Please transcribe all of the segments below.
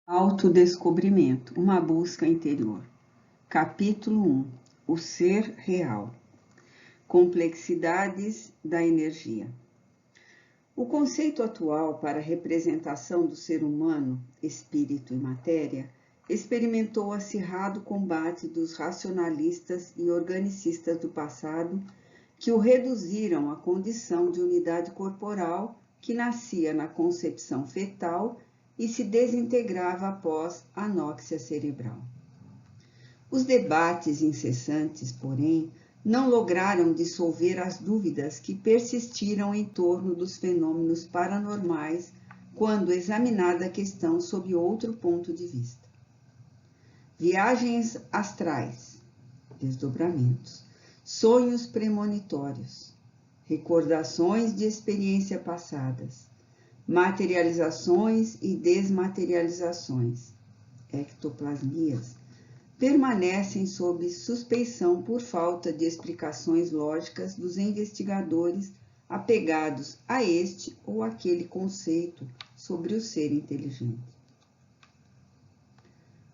Autodescobrimento, uma busca interior. Capítulo 1. O ser real. Complexidades da energia. O conceito atual para a representação do ser humano, espírito e matéria, experimentou o acirrado combate dos racionalistas e organicistas do passado, que o reduziram à condição de unidade corporal que nascia na concepção fetal e se desintegrava após a anóxia cerebral. Os debates incessantes, porém, não lograram dissolver as dúvidas que persistiram em torno dos fenômenos paranormais quando examinada a questão sob outro ponto de vista. Viagens astrais, desdobramentos, sonhos premonitórios, recordações de experiências passadas, materializações e desmaterializações, ectoplasmias, permanecem sob suspeição por falta de explicações lógicas dos investigadores apegados a este ou aquele conceito sobre o ser inteligente.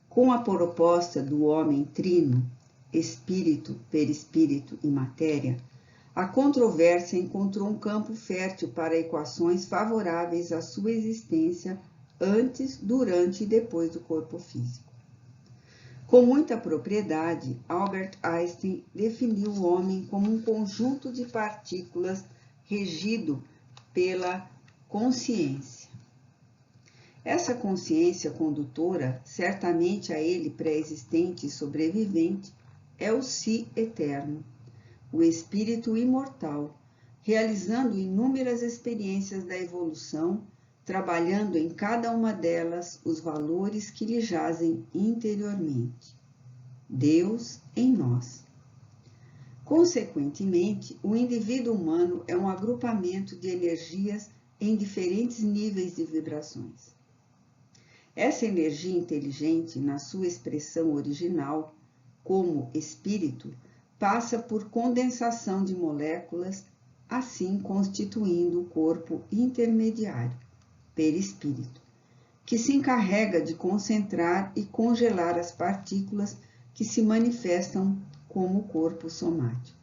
Com a proposta do homem trino, espírito, perispírito e matéria, a controvérsia encontrou um campo fértil para equações favoráveis à sua existência antes, durante e depois do corpo físico. Com muita propriedade, Albert Einstein definiu o homem como um conjunto de partículas regido pela consciência. Essa consciência condutora, certamente a ele pré-existente e sobrevivente, é o Si eterno, o espírito imortal, realizando inúmeras experiências da evolução, trabalhando em cada uma delas os valores que lhe jazem interiormente. Deus em nós. Consequentemente, o indivíduo humano é um agrupamento de energias em diferentes níveis de vibrações. Essa energia inteligente, na sua expressão original, como espírito, passa por condensação de moléculas, assim constituindo o corpo intermediário, perispírito, que se encarrega de concentrar e congelar as partículas que se manifestam como corpo somático.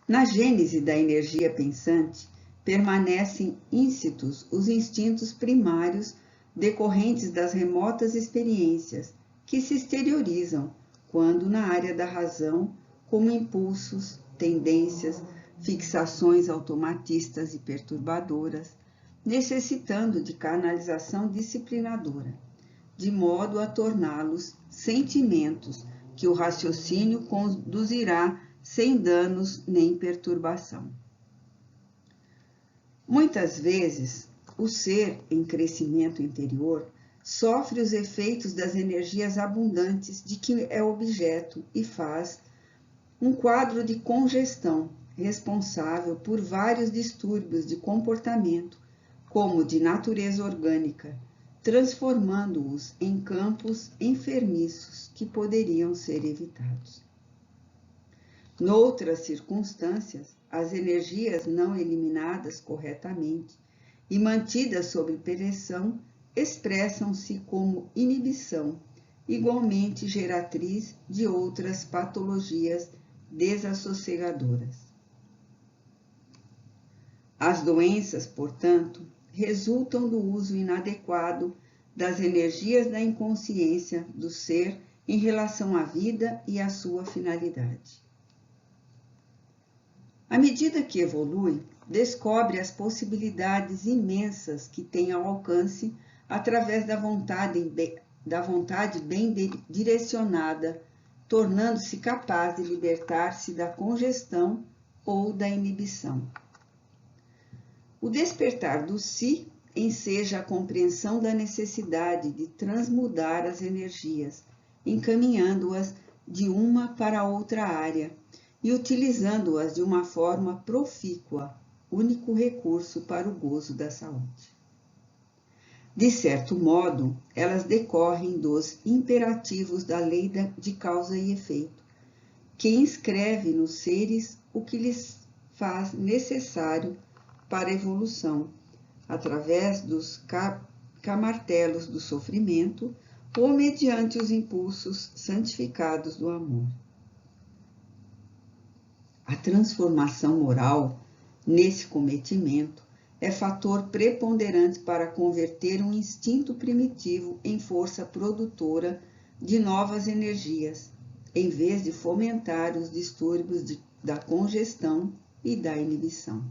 Na gênese da energia pensante, permanecem íncitos os instintos primários decorrentes das remotas experiências que se exteriorizam quando na área da razão, como impulsos, tendências, fixações automatistas e perturbadoras, necessitando de canalização disciplinadora, de modo a torná-los sentimentos que o raciocínio conduzirá sem danos nem perturbação. Muitas vezes, o ser em crescimento interior sofre os efeitos das energias abundantes de que é objeto e faz um quadro de congestão responsável por vários distúrbios de comportamento, como de natureza orgânica, transformando-os em campos enfermiços que poderiam ser evitados. Noutras circunstâncias, as energias não eliminadas corretamente e mantidas sob pressão expressam-se como inibição, igualmente geratriz de outras patologias desassossegadoras. As doenças, portanto, resultam do uso inadequado das energias da inconsciência do ser em relação à vida e à sua finalidade. À medida que evolui, descobre as possibilidades imensas que tem ao alcance através da vontade bem direcionada, tornando-se capaz de libertar-se da congestão ou da inibição. O despertar do Si enseja a compreensão da necessidade de transmudar as energias, encaminhando-as de uma para outra área e utilizando-as de uma forma profícua, único recurso para o gozo da saúde. De certo modo, elas decorrem dos imperativos da lei de causa e efeito, que inscreve nos seres o que lhes faz necessário para a evolução, através dos camartelos do sofrimento ou mediante os impulsos santificados do amor. A transformação moral nesse cometimento é fator preponderante para converter um instinto primitivo em força produtora de novas energias, em vez de fomentar os distúrbios da congestão e da inibição.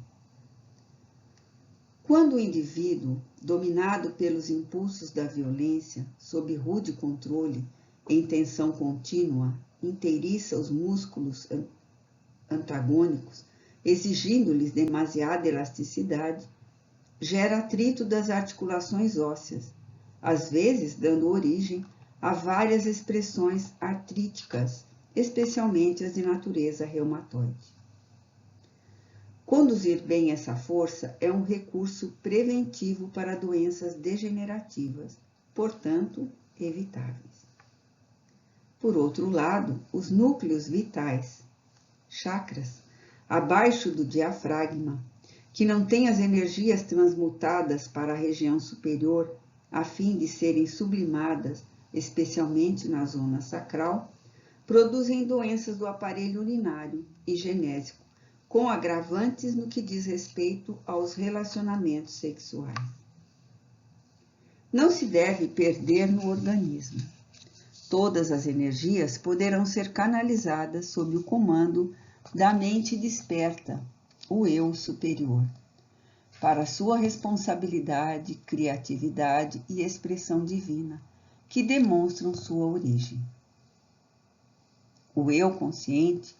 Quando o indivíduo, dominado pelos impulsos da violência, sob rude controle, em tensão contínua, inteiriça os músculos antagônicos, exigindo-lhes demasiada elasticidade, gera atrito das articulações ósseas, às vezes dando origem a várias expressões artríticas, especialmente as de natureza reumatoide. Conduzir bem essa força é um recurso preventivo para doenças degenerativas, portanto, evitáveis. Por outro lado, os núcleos vitais, chakras, abaixo do diafragma, que não têm as energias transmutadas para a região superior a fim de serem sublimadas, especialmente na zona sacral, produzem doenças do aparelho urinário e genésico, com agravantes no que diz respeito aos relacionamentos sexuais. Não se deve perder no organismo. Todas as energias poderão ser canalizadas sob o comando da mente desperta, o eu superior, para sua responsabilidade, criatividade e expressão divina, que demonstram sua origem. O eu consciente,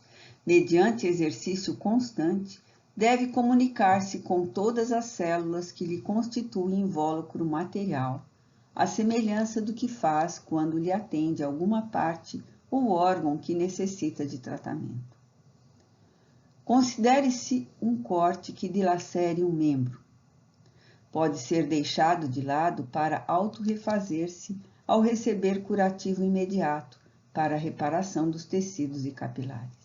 mediante exercício constante, deve comunicar-se com todas as células que lhe constituem invólucro material, à semelhança do que faz quando lhe atende alguma parte ou órgão que necessita de tratamento. Considere-se um corte que dilacere um membro. Pode ser deixado de lado para autorrefazer-se ao receber curativo imediato para a reparação dos tecidos e capilares.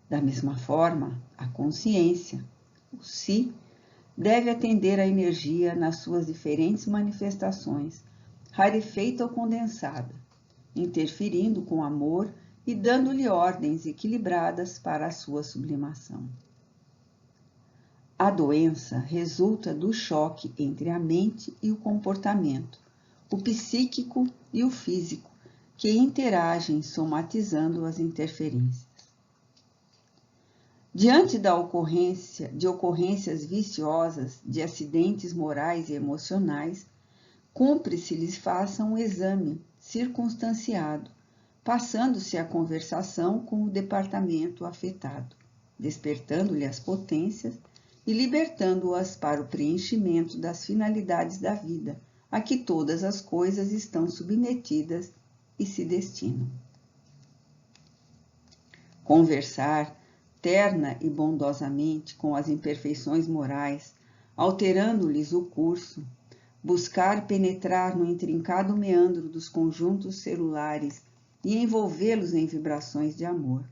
Da mesma forma, a consciência, o si, deve atender à energia nas suas diferentes manifestações, rarefeita ou condensada, interferindo com amor e dando-lhe ordens equilibradas para a sua sublimação. A doença resulta do choque entre a mente e o comportamento, o psíquico e o físico, que interagem somatizando as interferências. Diante de ocorrências viciosas, de acidentes morais e emocionais, cumpre-se lhes faça um exame circunstanciado, passando-se a conversação com o departamento afetado, despertando-lhe as potências e libertando-as para o preenchimento das finalidades da vida, a que todas as coisas estão submetidas e se destinam. Conversar terna e bondosamente com as imperfeições morais, alterando-lhes o curso, buscar penetrar no intrincado meandro dos conjuntos celulares e envolvê-los em vibrações de amor,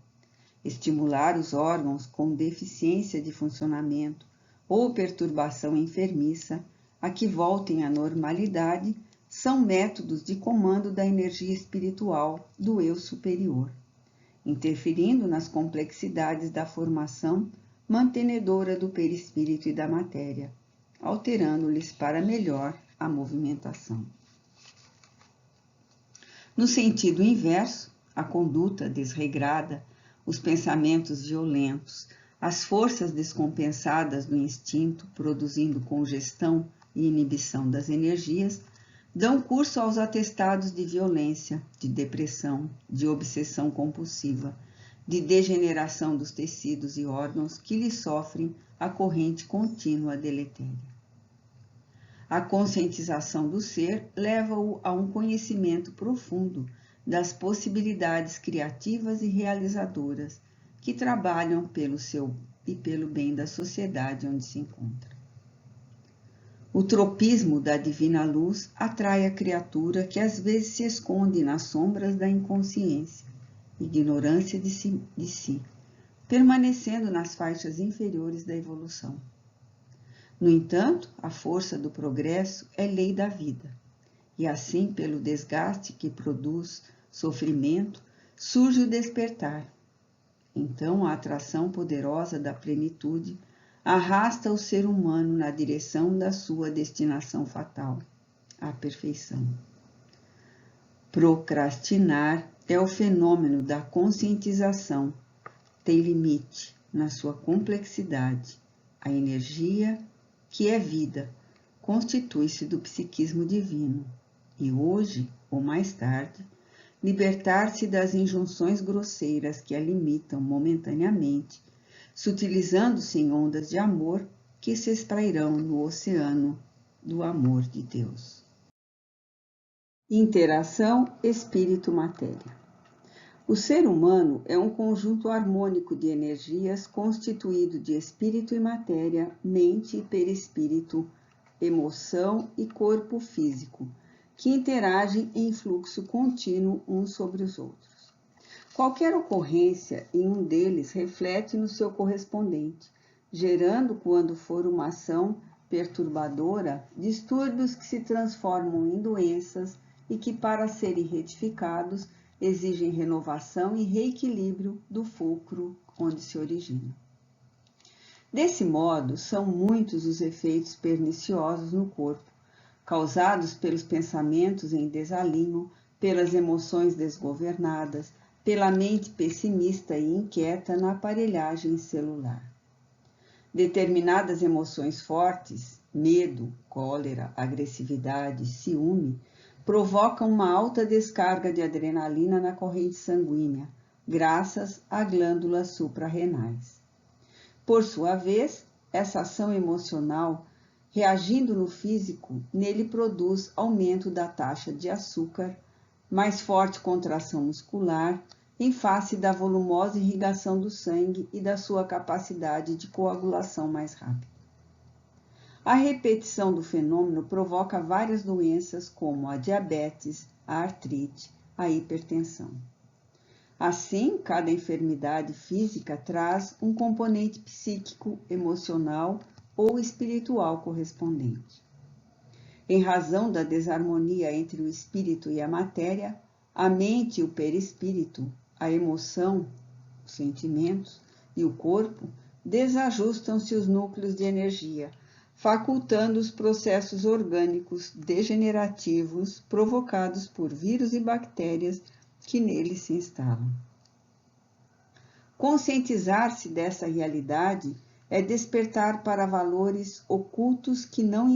estimular os órgãos com deficiência de funcionamento ou perturbação enfermiça a que voltem à normalidade, são métodos de comando da energia espiritual do eu superior, interferindo nas complexidades da formação mantenedora do perispírito e da matéria, alterando-lhes para melhor a movimentação. No sentido inverso, a conduta desregrada, os pensamentos violentos, as forças descompensadas do instinto, produzindo congestão e inibição das energias, dão curso aos atestados de violência, de depressão, de obsessão compulsiva, de degeneração dos tecidos e órgãos que lhe sofrem a corrente contínua deletéria. A conscientização do ser leva-o a um conhecimento profundo das possibilidades criativas e realizadoras que trabalham pelo seu e pelo bem da sociedade onde se encontra. O tropismo da divina luz atrai a criatura que às vezes se esconde nas sombras da inconsciência, ignorância de si, permanecendo nas faixas inferiores da evolução. No entanto, a força do progresso é lei da vida, e assim, pelo desgaste que produz sofrimento, surge o despertar. Então, a atração poderosa da plenitude arrasta o ser humano na direção da sua destinação fatal, a perfeição. Procrastinar é o fenômeno da conscientização. Tem limite na sua complexidade. A energia, que é vida, constitui-se do psiquismo divino. E hoje, ou mais tarde, libertar-se das injunções grosseiras que a limitam momentaneamente, sutilizando-se em ondas de amor que se esprairão no oceano do amor de Deus. Interação espírito-matéria. O ser humano é um conjunto harmônico de energias constituído de espírito e matéria, mente e perispírito, emoção e corpo físico, que interagem em fluxo contínuo uns sobre os outros. Qualquer ocorrência em um deles reflete no seu correspondente, gerando, quando for uma ação perturbadora, distúrbios que se transformam em doenças e que, para serem retificados, exigem renovação e reequilíbrio do fulcro onde se origina. Desse modo, são muitos os efeitos perniciosos no corpo, causados pelos pensamentos em desalinho, pelas emoções desgovernadas, pela mente pessimista e inquieta na aparelhagem celular. Determinadas emoções fortes, medo, cólera, agressividade, ciúme, provocam uma alta descarga de adrenalina na corrente sanguínea, graças a glândulas suprarrenais. Por sua vez, essa ação emocional, reagindo no físico, nele produz aumento da taxa de açúcar, mais forte contração muscular, em face da volumosa irrigação do sangue e da sua capacidade de coagulação mais rápida. A repetição do fenômeno provoca várias doenças como a diabetes, a artrite, a hipertensão. Assim, cada enfermidade física traz um componente psíquico, emocional ou espiritual correspondente. Em razão da desarmonia entre o espírito e a matéria, a mente e o perispírito, a emoção, os sentimentos e o corpo, desajustam-se os núcleos de energia, facultando os processos orgânicos degenerativos provocados por vírus e bactérias que neles se instalam. Conscientizar-se dessa realidade é despertar para valores ocultos que, não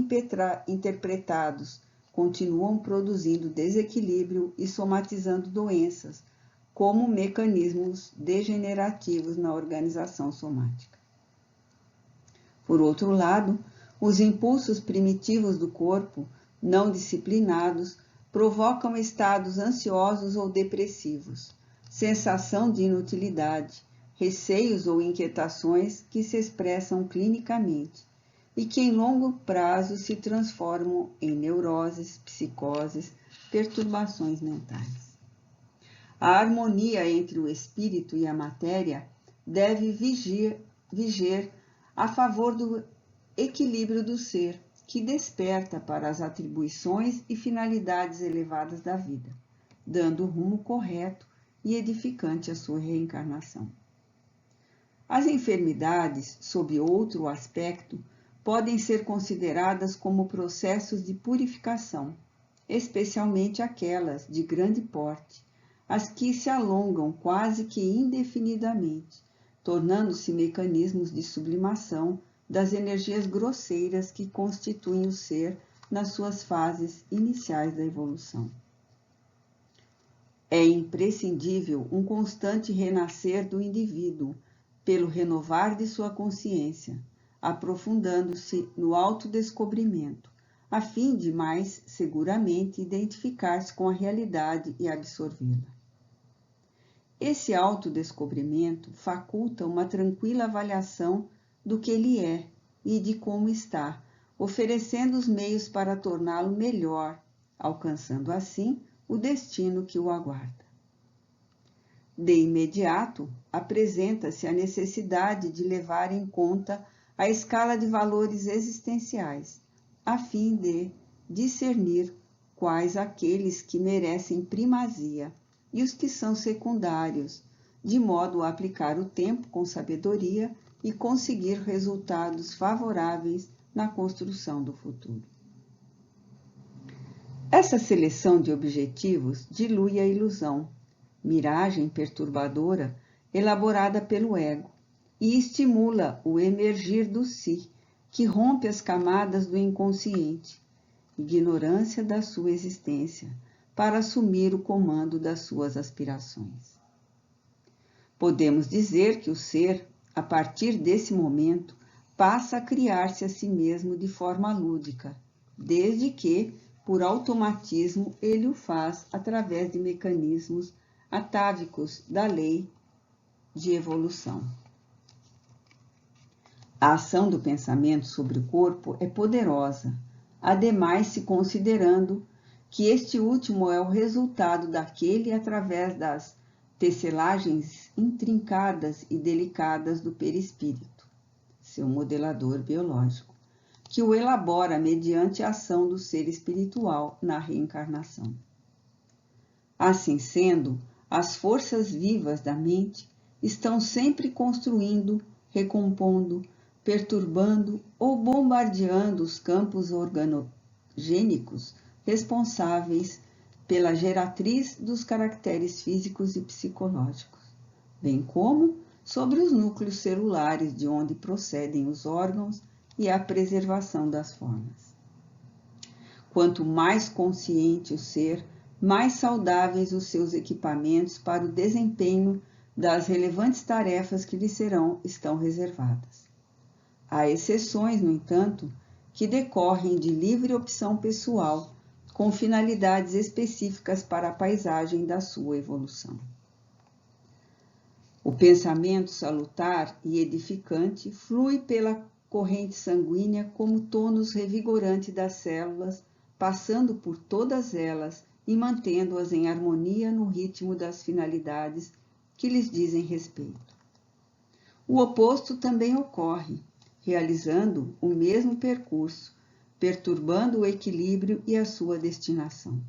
interpretados, continuam produzindo desequilíbrio e somatizando doenças, como mecanismos degenerativos na organização somática. Por outro lado, os impulsos primitivos do corpo, não disciplinados, provocam estados ansiosos ou depressivos, sensação de inutilidade, receios ou inquietações que se expressam clinicamente e que em longo prazo se transformam em neuroses, psicoses, perturbações mentais. A harmonia entre o espírito e a matéria deve viger a favor do equilíbrio do ser, que desperta para as atribuições e finalidades elevadas da vida, dando o rumo correto e edificante à sua reencarnação. As enfermidades, sob outro aspecto, podem ser consideradas como processos de purificação, especialmente aquelas de grande porte, as que se alongam quase que indefinidamente, tornando-se mecanismos de sublimação das energias grosseiras que constituem o ser nas suas fases iniciais da evolução. É imprescindível um constante renascer do indivíduo, pelo renovar de sua consciência, aprofundando-se no autodescobrimento, a fim de mais seguramente identificar-se com a realidade e absorvê-la. Esse autodescobrimento faculta uma tranquila avaliação do que ele é e de como está, oferecendo os meios para torná-lo melhor, alcançando assim o destino que o aguarda. De imediato, apresenta-se a necessidade de levar em conta a escala de valores existenciais, a fim de discernir quais aqueles que merecem primazia e os que são secundários, de modo a aplicar o tempo com sabedoria e conseguir resultados favoráveis na construção do futuro. Essa seleção de objetivos dilui a ilusão, miragem perturbadora elaborada pelo ego, e estimula o emergir do si, que rompe as camadas do inconsciente, ignorância da sua existência, para assumir o comando das suas aspirações. Podemos dizer que o ser, a partir desse momento, passa a criar-se a si mesmo de forma lúdica, desde que, por automatismo, ele o faz através de mecanismos atávicos da lei de evolução. A ação do pensamento sobre o corpo é poderosa, ademais se considerando que este último é o resultado daquele através das tecelagens intrincadas e delicadas do perispírito, seu modelador biológico, que o elabora mediante a ação do ser espiritual na reencarnação. Assim sendo, as forças vivas da mente estão sempre construindo, recompondo, perturbando ou bombardeando os campos organogênicos responsáveis pela geratriz dos caracteres físicos e psicológicos, bem como sobre os núcleos celulares de onde procedem os órgãos e a preservação das formas. Quanto mais consciente o ser, mais saudáveis os seus equipamentos para o desempenho das relevantes tarefas que lhe estão reservadas. Há exceções, no entanto, que decorrem de livre opção pessoal, com finalidades específicas para a paisagem da sua evolução. O pensamento salutar e edificante flui pela corrente sanguínea como tônus revigorante das células, passando por todas elas e mantendo-as em harmonia no ritmo das finalidades que lhes dizem respeito. O oposto também ocorre, realizando o mesmo percurso, perturbando o equilíbrio e a sua destinação.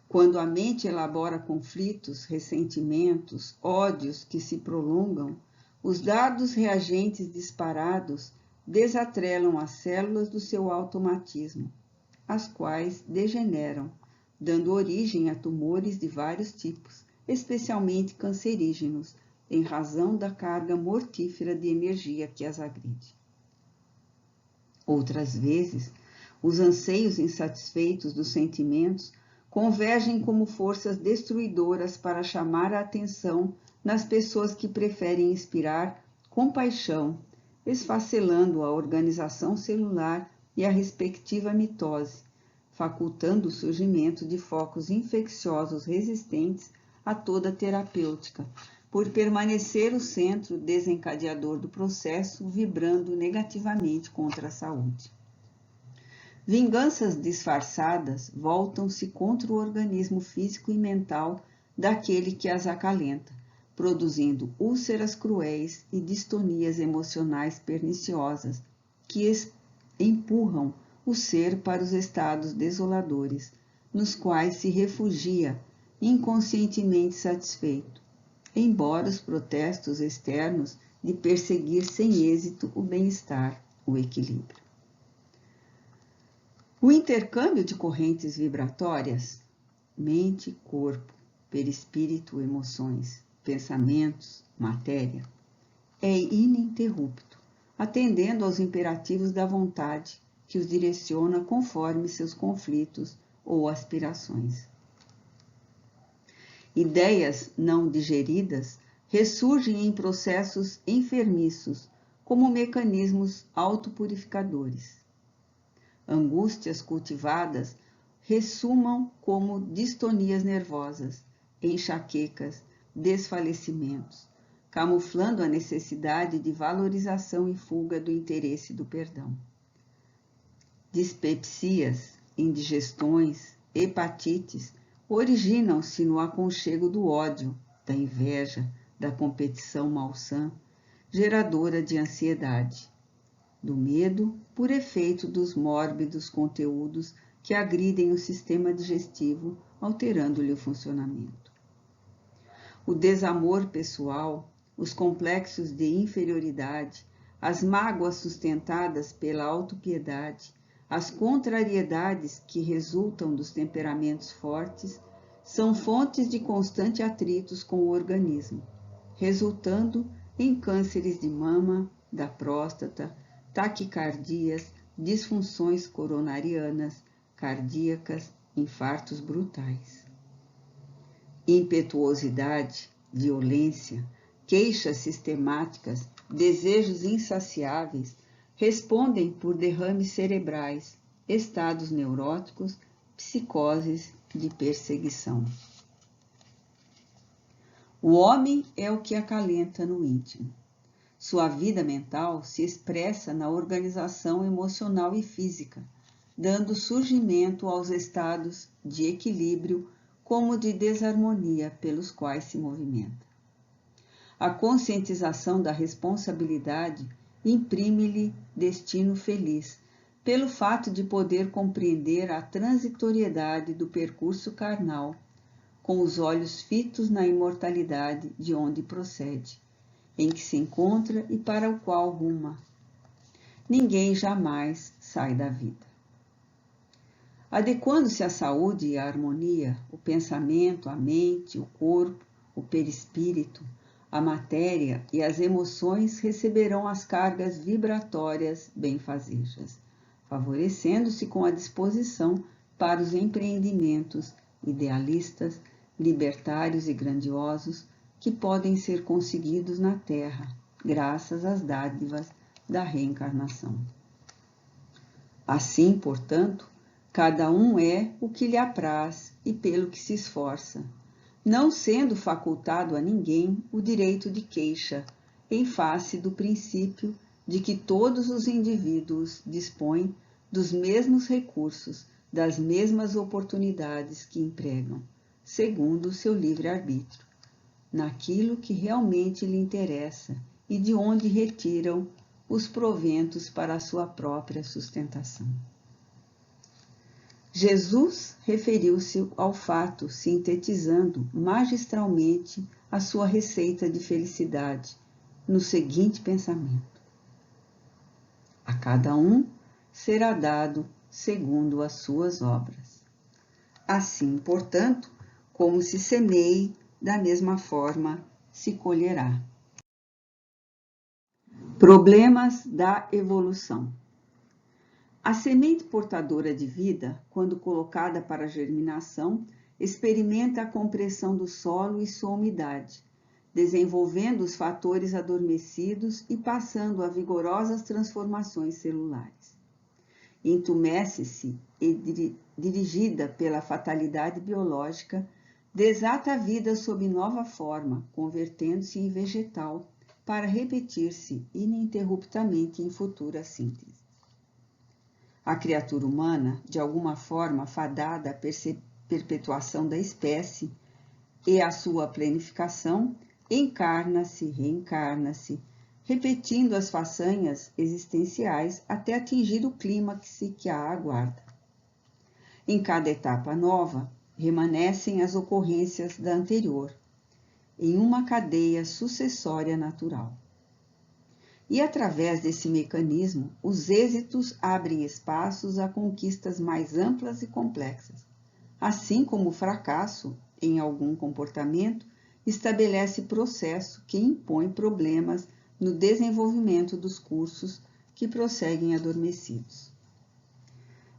Quando a mente elabora conflitos, ressentimentos, ódios que se prolongam, os dardos reagentes disparados desatrelam as células do seu automatismo, as quais degeneram, dando origem a tumores de vários tipos, especialmente cancerígenos, em razão da carga mortífera de energia que as agride. Outras vezes, os anseios insatisfeitos dos sentimentos convergem como forças destruidoras para chamar a atenção nas pessoas que preferem inspirar compaixão, esfacelando a organização celular e a respectiva mitose, facultando o surgimento de focos infecciosos resistentes a toda terapêutica, por permanecer o centro desencadeador do processo vibrando negativamente contra a saúde. Vinganças disfarçadas voltam-se contra o organismo físico e mental daquele que as acalenta, produzindo úlceras cruéis e distonias emocionais perniciosas que empurram o ser para os estados desoladores, nos quais se refugia inconscientemente satisfeito, embora os protestos externos de perseguir sem êxito o bem-estar, o equilíbrio. O intercâmbio de correntes vibratórias, mente, corpo, perispírito, emoções, pensamentos, matéria, é ininterrupto, atendendo aos imperativos da vontade que os direciona conforme seus conflitos ou aspirações. Ideias não digeridas ressurgem em processos enfermiços como mecanismos autopurificadores. Angústias cultivadas ressumam como distonias nervosas, enxaquecas, desfalecimentos, camuflando a necessidade de valorização e fuga do interesse do perdão. Dispepsias, indigestões, hepatites originam-se no aconchego do ódio, da inveja, da competição malsã, geradora de ansiedade, do medo por efeito dos mórbidos conteúdos que agridem o sistema digestivo, alterando-lhe o funcionamento. O desamor pessoal, os complexos de inferioridade, as mágoas sustentadas pela autopiedade, as contrariedades que resultam dos temperamentos fortes, são fontes de constante atritos com o organismo, resultando em cânceres de mama, da próstata, taquicardias, disfunções coronarianas, cardíacas, infartos brutais. Impetuosidade, violência, queixas sistemáticas, desejos insaciáveis respondem por derrames cerebrais, estados neuróticos, psicoses de perseguição. O homem é o que acalenta no íntimo. Sua vida mental se expressa na organização emocional e física, dando surgimento aos estados de equilíbrio como de desarmonia pelos quais se movimenta. A conscientização da responsabilidade imprime-lhe destino feliz, pelo fato de poder compreender a transitoriedade do percurso carnal, com os olhos fitos na imortalidade de onde procede, em que se encontra e para o qual ruma. Ninguém jamais sai da vida. Adequando-se à saúde e à harmonia, o pensamento, a mente, o corpo, o perispírito, a matéria e as emoções receberão as cargas vibratórias benfazejas, favorecendo-se com a disposição para os empreendimentos idealistas, libertários e grandiosos que podem ser conseguidos na Terra, graças às dádivas da reencarnação. Assim, portanto, cada um é o que lhe apraz e pelo que se esforça, não sendo facultado a ninguém o direito de queixa, em face do princípio de que todos os indivíduos dispõem dos mesmos recursos, das mesmas oportunidades que empregam, segundo o seu livre-arbítrio, naquilo que realmente lhe interessa e de onde retiram os proventos para a sua própria sustentação. Jesus referiu-se ao fato, sintetizando magistralmente a sua receita de felicidade, no seguinte pensamento: a cada um será dado segundo as suas obras. Assim, portanto, como se semeie, da mesma forma se colherá. Problemas da evolução. A semente portadora de vida, quando colocada para germinação, experimenta a compressão do solo e sua umidade, desenvolvendo os fatores adormecidos e passando a vigorosas transformações celulares. Entumece-se e, dirigida pela fatalidade biológica, desata a vida sob nova forma, convertendo-se em vegetal, para repetir-se ininterruptamente em futura síntese. A criatura humana, de alguma forma fadada à perpetuação da espécie e à sua planificação, encarna-se, reencarna-se, repetindo as façanhas existenciais até atingir o clímax que a aguarda. Em cada etapa nova, remanescem as ocorrências da anterior, em uma cadeia sucessória natural. E através desse mecanismo, os êxitos abrem espaços a conquistas mais amplas e complexas, assim como o fracasso, em algum comportamento, estabelece processo que impõe problemas no desenvolvimento dos cursos que prosseguem adormecidos.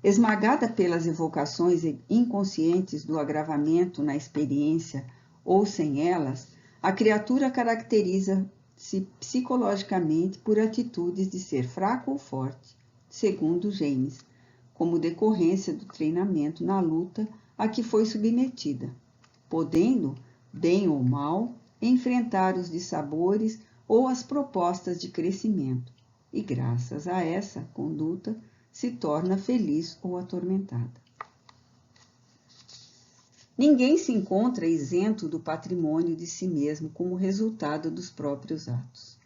Esmagada pelas evocações inconscientes do agravamento na experiência ou sem elas, a criatura caracteriza-se psicologicamente por atitudes de ser fraco ou forte, segundo James, como decorrência do treinamento na luta a que foi submetida, podendo, bem ou mal, enfrentar os dissabores ou as propostas de crescimento, e graças a essa conduta se torna feliz ou atormentada. Ninguém se encontra isento do patrimônio de si mesmo como resultado dos próprios atos.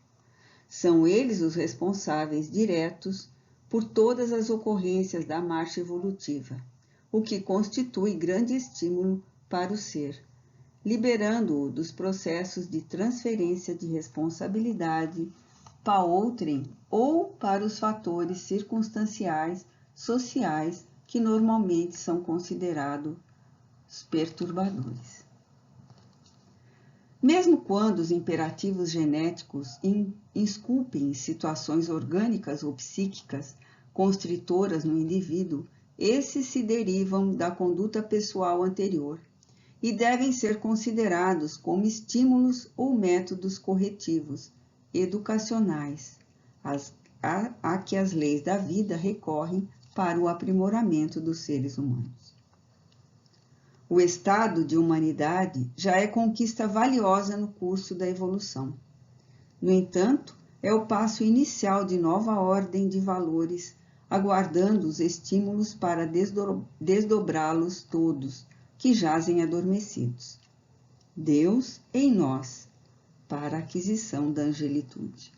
São eles os responsáveis diretos por todas as ocorrências da marcha evolutiva, o que constitui grande estímulo para o ser, liberando-o dos processos de transferência de responsabilidade para outrem ou para os fatores circunstanciais, sociais, que normalmente são considerados perturbadores. Mesmo quando os imperativos genéticos esculpem situações orgânicas ou psíquicas constritoras no indivíduo, esses se derivam da conduta pessoal anterior e devem ser considerados como estímulos ou métodos corretivos, educacionais, a que as leis da vida recorrem para o aprimoramento dos seres humanos. O estado de humanidade já é conquista valiosa no curso da evolução. No entanto, é o passo inicial de nova ordem de valores, aguardando os estímulos para desdobrá-los todos, que jazem adormecidos. Deus em nós, para a aquisição da angelitude.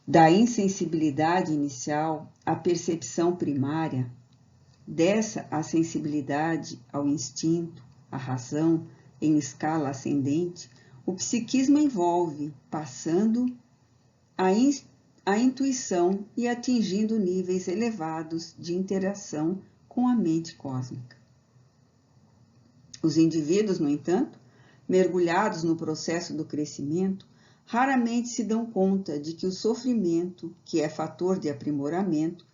Da insensibilidade inicial à percepção primária, dessa a sensibilidade ao instinto, à razão, em escala ascendente, o psiquismo envolve, passando a intuição e atingindo níveis elevados de interação com a mente cósmica. Os indivíduos, no entanto, mergulhados no processo do crescimento, raramente se dão conta de que o sofrimento, que é fator de aprimoramento,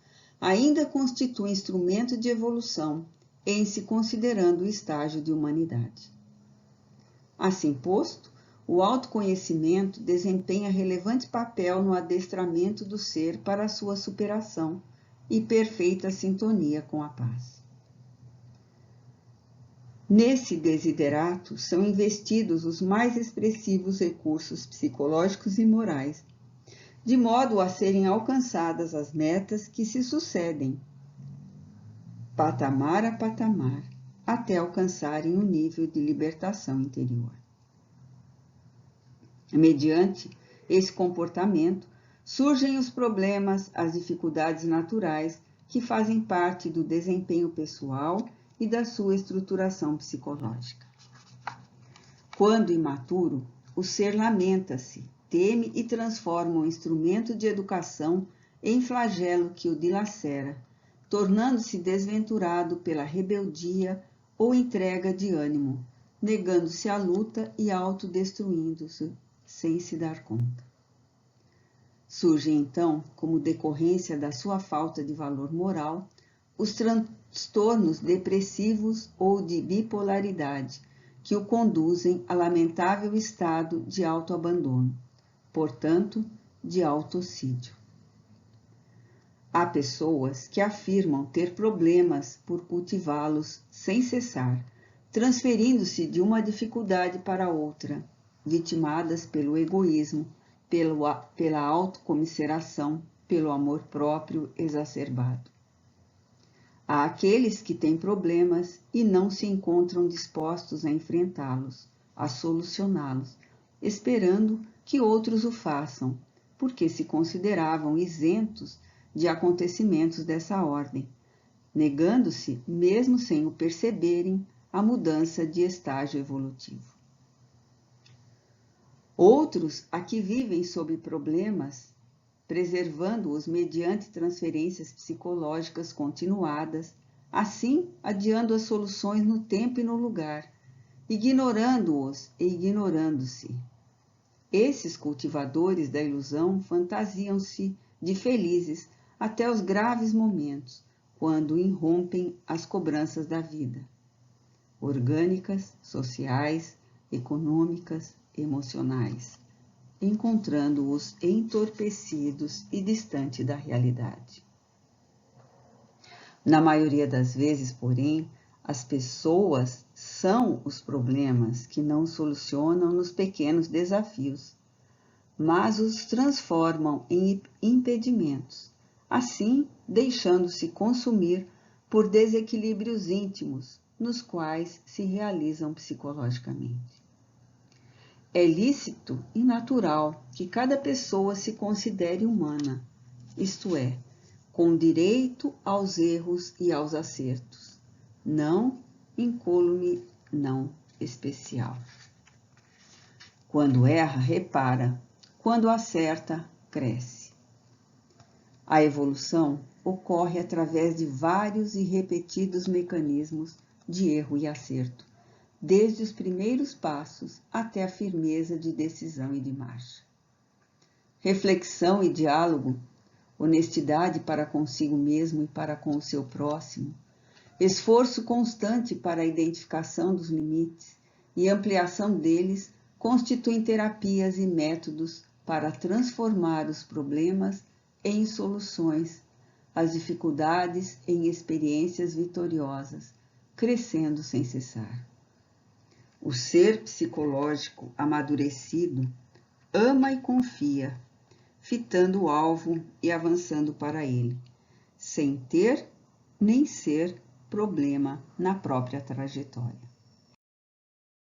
ainda constitui instrumento de evolução, em se considerando o estágio de humanidade. Assim posto, o autoconhecimento desempenha relevante papel no adestramento do ser para a sua superação e perfeita sintonia com a paz. Nesse desiderato são investidos os mais expressivos recursos psicológicos e morais, de modo a serem alcançadas as metas que se sucedem, patamar a patamar, até alcançarem o nível de libertação interior. Mediante esse comportamento, surgem os problemas, as dificuldades naturais que fazem parte do desempenho pessoal e da sua estruturação psicológica. Quando imaturo, o ser lamenta-se, teme e transforma o instrumento de educação em flagelo que o dilacera, tornando-se desventurado pela rebeldia ou entrega de ânimo, negando-se à luta e autodestruindo-se sem se dar conta. Surgem então, como decorrência da sua falta de valor moral, os transtornos depressivos ou de bipolaridade, que o conduzem a lamentável estado de autoabandono, portanto, de autocídio. Há pessoas que afirmam ter problemas por cultivá-los sem cessar, transferindo-se de uma dificuldade para outra, vitimadas pelo egoísmo, pela autocomiseração, pelo amor próprio exacerbado. Há aqueles que têm problemas e não se encontram dispostos a enfrentá-los, a solucioná-los, esperando que outros o façam, porque se consideravam isentos de acontecimentos dessa ordem, negando-se, mesmo sem o perceberem, a mudança de estágio evolutivo. Outros, aqui vivem sob problemas, preservando-os mediante transferências psicológicas continuadas, assim adiando as soluções no tempo e no lugar, ignorando-os e ignorando-se. Esses cultivadores da ilusão fantasiam-se de felizes até os graves momentos, quando irrompem as cobranças da vida, orgânicas, sociais, econômicas, emocionais, encontrando-os entorpecidos e distante da realidade. Na maioria das vezes, porém, as pessoas são os problemas que não solucionam nos pequenos desafios, mas os transformam em impedimentos, assim deixando-se consumir por desequilíbrios íntimos, nos quais se realizam psicologicamente. É lícito e natural que cada pessoa se considere humana, isto é, com direito aos erros e aos acertos, não incólume, não especial. Quando erra, repara, quando acerta, cresce. A evolução ocorre através de vários e repetidos mecanismos de erro e acerto, desde os primeiros passos até a firmeza de decisão e de marcha. Reflexão e diálogo, honestidade para consigo mesmo e para com o seu próximo, esforço constante para a identificação dos limites e ampliação deles constituem terapias e métodos para transformar os problemas em soluções, as dificuldades em experiências vitoriosas, crescendo sem cessar. O ser psicológico amadurecido ama e confia, fitando o alvo e avançando para ele, sem ter nem ser problema na própria trajetória.